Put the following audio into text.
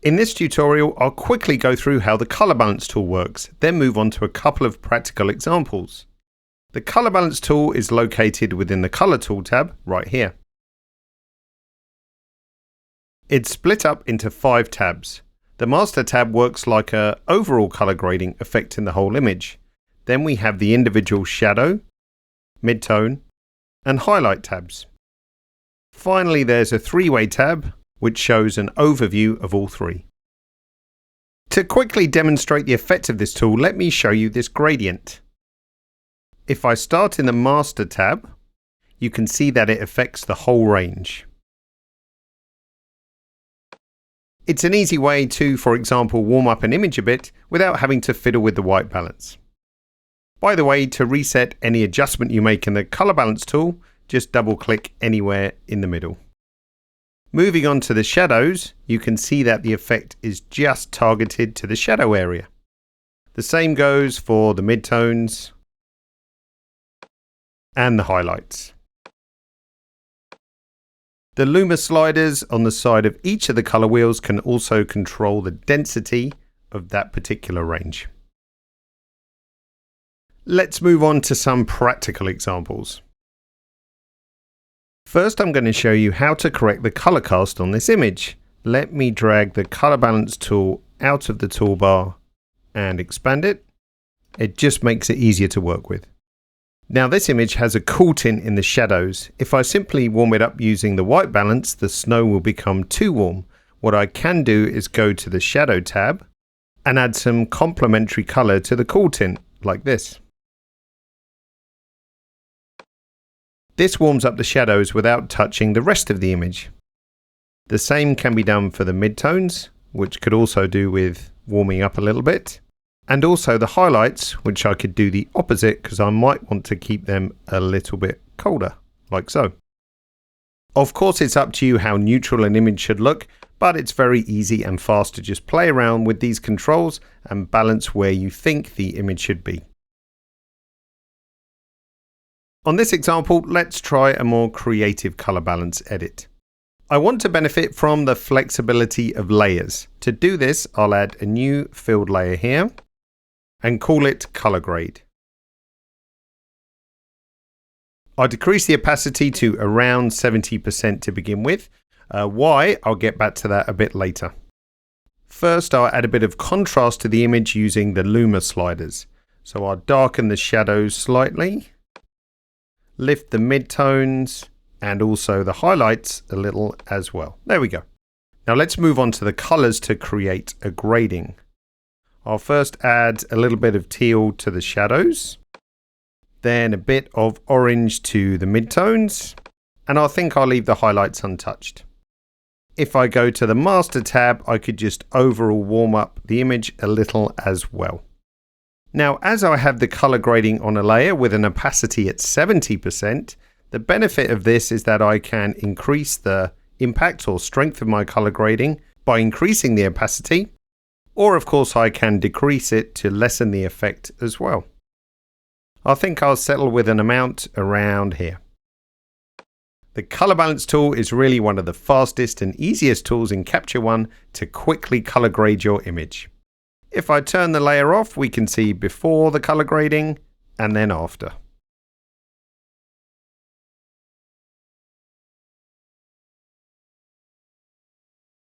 In this tutorial, I'll quickly go through how the color balance tool works, then move on to a couple of practical examples. The color balance tool is located within the color tool tab right here. It's split up into 5 tabs. The master tab works like an overall color grading affecting the whole image. Then we have the individual shadow, midtone, and highlight tabs. Finally, there's a 3-way tab which shows an overview of all 3. To quickly demonstrate the effect of this tool, let me show you this gradient. If I start in the Master tab, you can see that it affects the whole range. It's an easy way to, for example, warm up an image a bit without having to fiddle with the white balance. By the way, to reset any adjustment you make in the color balance tool, just double click anywhere in the middle. Moving on to the shadows, you can see that the effect is just targeted to the shadow area. The same goes for the midtones and the highlights. The luma sliders on the side of each of the color wheels can also control the density of that particular range. Let's move on to some practical examples. First, I'm going to show you how to correct the color cast on this image. Let me drag the color balance tool out of the toolbar and expand it. It just makes it easier to work with. Now this image has a cool tint in the shadows. If I simply warm it up using the white balance, the snow will become too warm. What I can do is go to the shadow tab and add some complementary color to the cool tint, like this. This warms up the shadows without touching the rest of the image. The same can be done for the midtones, which could also do with warming up a little bit. And also the highlights, which I could do the opposite because I might want to keep them a little bit colder, like so. Of course, it's up to you how neutral an image should look, but it's very easy and fast to just play around with these controls and balance where you think the image should be. On this example, let's try a more creative color balance edit. I want to benefit from the flexibility of layers. To do this, I'll add a new filled layer here and call it color grade. I'll decrease the opacity to around 70% to begin with. Why? I'll get back to that a bit later. First, I'll add a bit of contrast to the image using the luma sliders. So I'll darken the shadows slightly, lift the midtones, and also the highlights a little as well. There we go. Now let's move on to the colors to create a grading. I'll first add a little bit of teal to the shadows, then a bit of orange to the midtones, and I think I'll leave the highlights untouched. If I go to the Master tab, I could just overall warm up the image a little as well. Now, as I have the color grading on a layer with an opacity at 70%, the benefit of this is that I can increase the impact or strength of my color grading by increasing the opacity, or of course I can decrease it to lessen the effect as well. I think I'll settle with an amount around here. The color balance tool is really one of the fastest and easiest tools in Capture One to quickly color grade your image. If I turn the layer off, we can see before the color grading and then after.